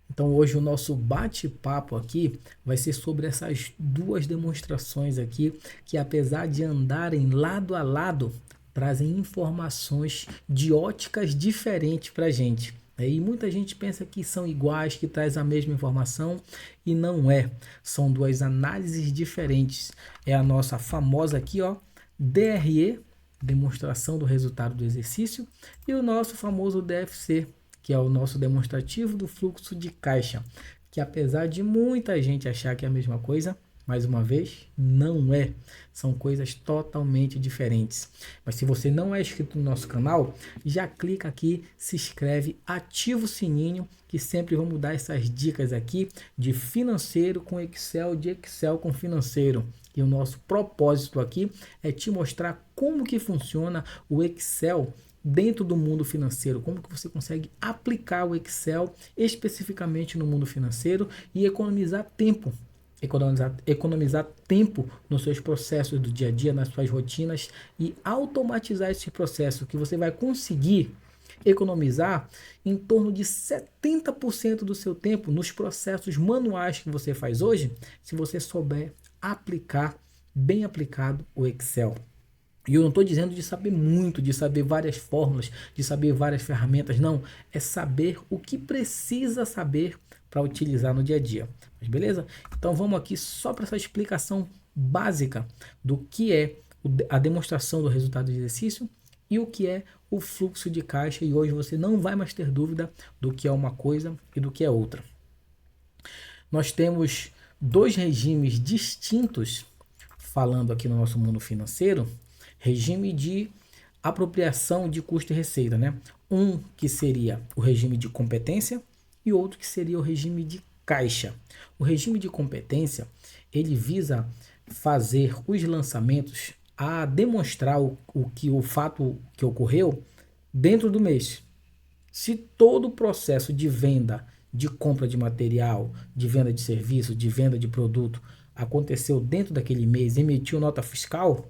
Então hoje o nosso bate-papo aqui vai ser sobre essas duas demonstrações aqui, que apesar de andarem lado a lado, trazem informações de óticas diferentes para a gente. E muita gente pensa que são iguais, que traz a mesma informação e não é. São duas análises diferentes. É a nossa famosa aqui, ó, DRE, demonstração do resultado do exercício, e o nosso famoso DFC, que é o nosso demonstrativo do fluxo de caixa, que apesar de muita gente achar que é a mesma coisa, mais uma vez, não é. São coisas totalmente diferentes. Mas se você não é inscrito no nosso canal, já clica aqui, se inscreve, ativa o sininho, que sempre vamos dar essas dicas aqui de financeiro com Excel, de Excel com financeiro. E o nosso propósito aqui é te mostrar como que funciona o Excel dentro do mundo financeiro, como que você consegue aplicar o Excel especificamente no mundo financeiro e economizar tempo. Economizar tempo nos seus processos do dia a dia, nas suas rotinas e automatizar esse processo que você vai conseguir economizar em torno de 70% do seu tempo nos processos manuais que você faz hoje, se você souber aplicar, bem aplicado, o Excel. E eu não estou dizendo de saber muito, de saber várias fórmulas, de saber várias ferramentas, não. É saber o que precisa saber para utilizar no dia a dia. Mas beleza? Então vamos aqui só para essa explicação básica do que é a demonstração do resultado do exercício e o que é o fluxo de caixa. E hoje você não vai mais ter dúvida do que é uma coisa e do que é outra. Nós temos dois regimes distintos falando aqui no nosso mundo financeiro. Regime de apropriação de custo e receita, né? Um que seria o regime de competência e outro que seria o regime de caixa. O regime de competência, ele visa fazer os lançamentos a demonstrar o fato que ocorreu dentro do mês. Se todo o processo de venda, de compra de material, de venda de serviço, de venda de produto aconteceu dentro daquele mês, emitiu nota fiscal,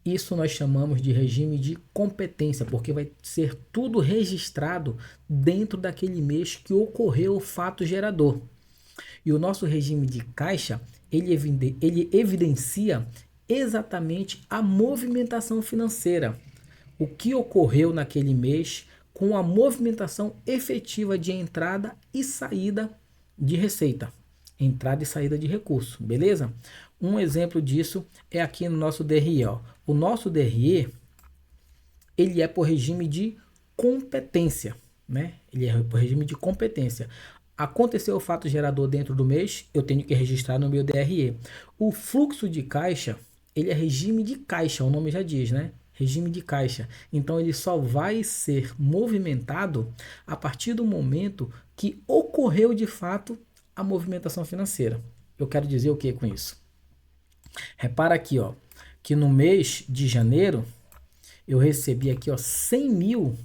isso nós chamamos de regime de competência, porque vai ser tudo registrado dentro daquele mês que ocorreu o fato gerador. E o nosso regime de caixa, ele evidencia exatamente a movimentação financeira. O que ocorreu naquele mês com a movimentação efetiva de entrada e saída de receita. Entrada e saída de recurso, beleza? Um exemplo disso é aqui no nosso DRE. Ó. O nosso DRE, ele é por regime de competência, né? Ele é por regime de competência. Aconteceu o fato gerador dentro do mês, eu tenho que registrar no meu DRE. O fluxo de caixa, ele é regime de caixa, o nome já diz, né? Regime de caixa. Então ele só vai ser movimentado a partir do momento que ocorreu de fato a movimentação financeira. Eu quero dizer o que com isso? Repara aqui, ó, que no mês de janeiro eu recebi aqui, ó, 100 mil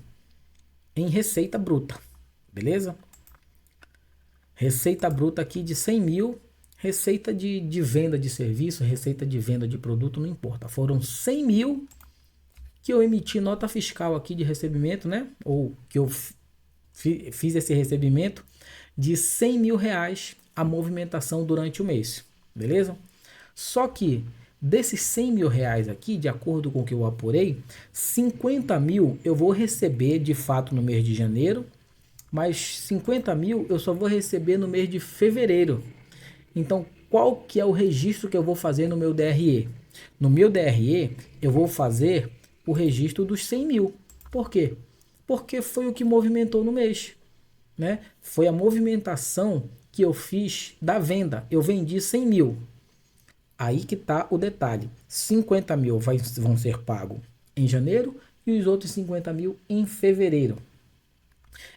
em receita bruta, beleza? Receita bruta aqui de 100 mil, receita de venda de serviço, receita de venda de produto, não importa. Foram 100 mil que eu emiti nota fiscal aqui de recebimento, né? Ou que eu fiz esse recebimento de 100 mil reais a movimentação durante o mês, beleza? Só que desses 100 mil reais aqui, de acordo com o que eu apurei, 50 mil eu vou receber de fato no mês de janeiro, mas 50 mil eu só vou receber no mês de fevereiro. Então, qual que é o registro que eu vou fazer no meu DRE? No meu DRE, eu vou fazer o registro dos 100 mil. Por quê? Porque foi o que movimentou no mês, né? Foi a movimentação que eu fiz da venda. Eu vendi 100 mil. Aí que está o detalhe. 50 mil vão ser pagos em janeiro e os outros 50 mil em fevereiro.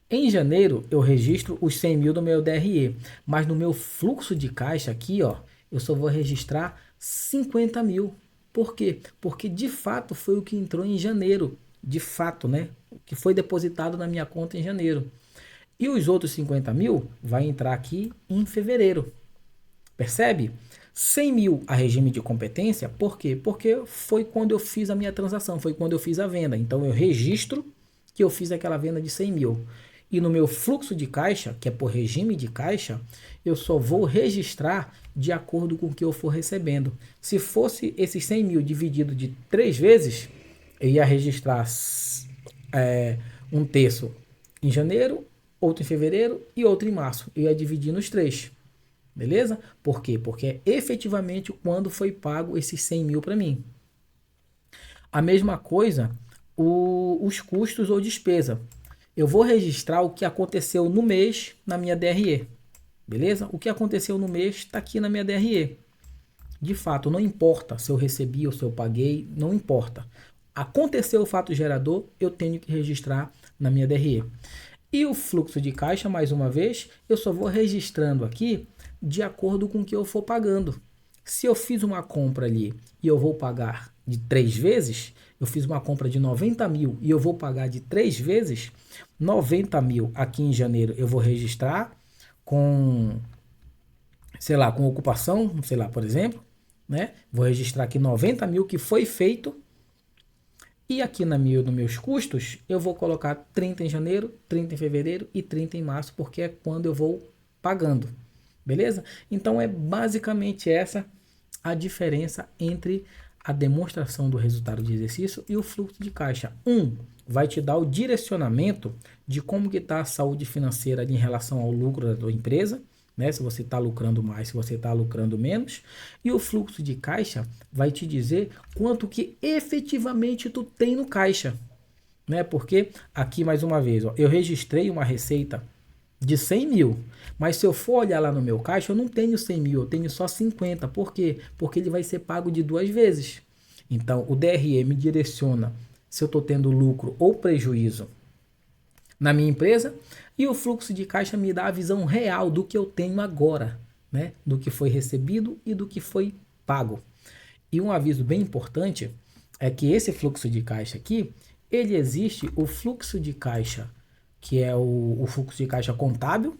Em janeiro eu registro os 100 mil do meu DRE, mas no meu fluxo de caixa aqui, ó, eu só vou registrar 50 mil. Por quê? Porque de fato foi o que entrou em janeiro, de fato, né? O que foi depositado na minha conta em janeiro. E os outros 50 mil vai entrar aqui em fevereiro. Percebe? 100 mil a regime de competência, por quê? Porque foi quando eu fiz a minha transação, foi quando eu fiz a venda. Então eu registro que eu fiz aquela venda de 100 mil. E no meu fluxo de caixa, que é por regime de caixa, eu só vou registrar de acordo com o que eu for recebendo. Se fosse esses 100 mil dividido de 3 vezes, eu ia registrar um terço em janeiro, outro em fevereiro e outro em março. Eu ia dividir nos 3. Beleza? Por quê? Porque é efetivamente quando foi pago esses 100 mil para mim. A mesma coisa, os custos ou despesa. Eu vou registrar o que aconteceu no mês na minha DRE. Beleza? O que aconteceu no mês está aqui na minha DRE. De fato, não importa se eu recebi ou se eu paguei, não importa. Aconteceu o fato gerador, eu tenho que registrar na minha DRE. E o fluxo de caixa, mais uma vez, eu só vou registrando aqui de acordo com o que eu for pagando. Se eu fiz uma compra ali e eu vou pagar de 3 vezes, eu fiz uma compra de 90 mil e eu vou pagar de 3 vezes, 90 mil aqui em janeiro eu vou registrar com, sei lá, com ocupação, sei lá, por exemplo, né? Vou registrar aqui 90 mil que foi feito. E aqui nos meus custos, eu vou colocar 30 em janeiro, 30 em fevereiro e 30 em março, porque é quando eu vou pagando. Beleza? Então é basicamente essa a diferença entre a demonstração do resultado de exercício e o fluxo de caixa. Vai te dar o direcionamento de como que está a saúde financeira em relação ao lucro da tua empresa, né? Se você está lucrando mais, se você está lucrando menos. E o fluxo de caixa vai te dizer quanto que efetivamente tu tem no caixa, né? Porque aqui, mais uma vez, ó, eu registrei uma receita de 100 mil, mas se eu for olhar lá no meu caixa, eu não tenho 100 mil, eu tenho só 50. Por quê? Porque ele vai ser pago de 2 vezes. Então, o DRE me direciona se eu estou tendo lucro ou prejuízo na minha empresa, e o fluxo de caixa me dá a visão real do que eu tenho agora, né? Do que foi recebido e do que foi pago. E um aviso bem importante é que esse fluxo de caixa aqui, ele existe o fluxo de caixa, que é o fluxo de caixa contábil,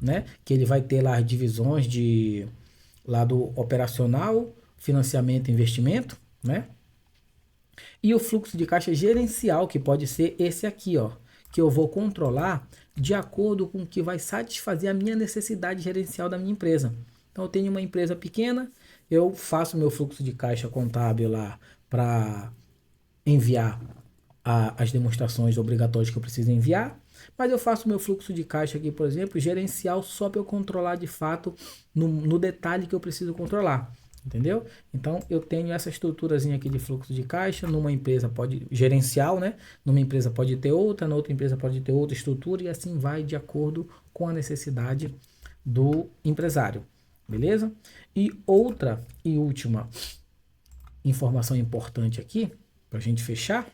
né? Que ele vai ter lá as divisões de lado operacional, financiamento e investimento, né? E o fluxo de caixa gerencial, que pode ser esse aqui, ó, que eu vou controlar de acordo com o que vai satisfazer a minha necessidade gerencial da minha empresa. Então eu tenho uma empresa pequena, eu faço meu fluxo de caixa contábil lá para enviar as demonstrações obrigatórias que eu preciso enviar, mas eu faço meu fluxo de caixa aqui, por exemplo, gerencial, só para eu controlar de fato no detalhe que eu preciso controlar. Entendeu? Então eu tenho essa estruturazinha aqui de fluxo de caixa. Numa empresa pode gerencial, né? Numa empresa pode ter outra, na outra empresa pode ter outra estrutura, e assim vai de acordo com a necessidade do empresário. Beleza? E outra e última informação importante aqui, para a gente fechar,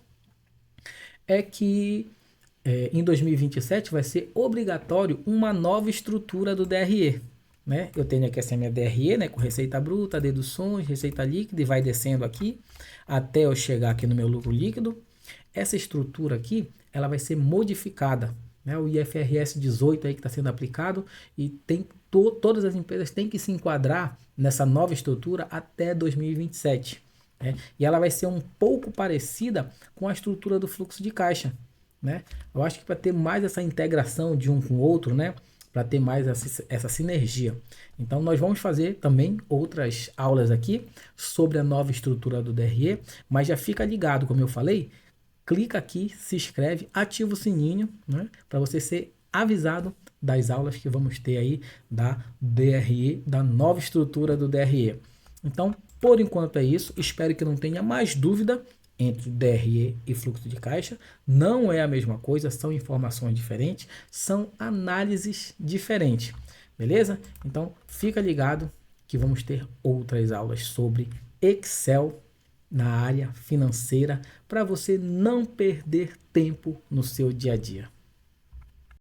é que em 2027 vai ser obrigatório uma nova estrutura do DRE. Né? Eu tenho aqui essa minha DRE, né, com receita bruta, deduções, receita líquida, e vai descendo aqui até eu chegar aqui no meu lucro líquido. Essa estrutura aqui, ela vai ser modificada, né? O IFRS 18 aí que está sendo aplicado, e todas as empresas têm que se enquadrar nessa nova estrutura até 2027. Né? E ela vai ser um pouco parecida com a estrutura do fluxo de caixa. Né? Eu acho que para ter mais essa integração de um com o outro, né? Para ter mais essa sinergia. Então nós vamos fazer também outras aulas aqui sobre a nova estrutura do DRE, mas já fica ligado, como eu falei, clica aqui, se inscreve, ativa o sininho, né, para você ser avisado das aulas que vamos ter aí da DRE, da nova estrutura do DRE. Então, por enquanto é isso, espero que não tenha mais dúvida entre DRE e fluxo de caixa. Não é a mesma coisa, são informações diferentes, são análises diferentes, beleza? Então fica ligado que vamos ter outras aulas sobre Excel na área financeira para você não perder tempo no seu dia a dia.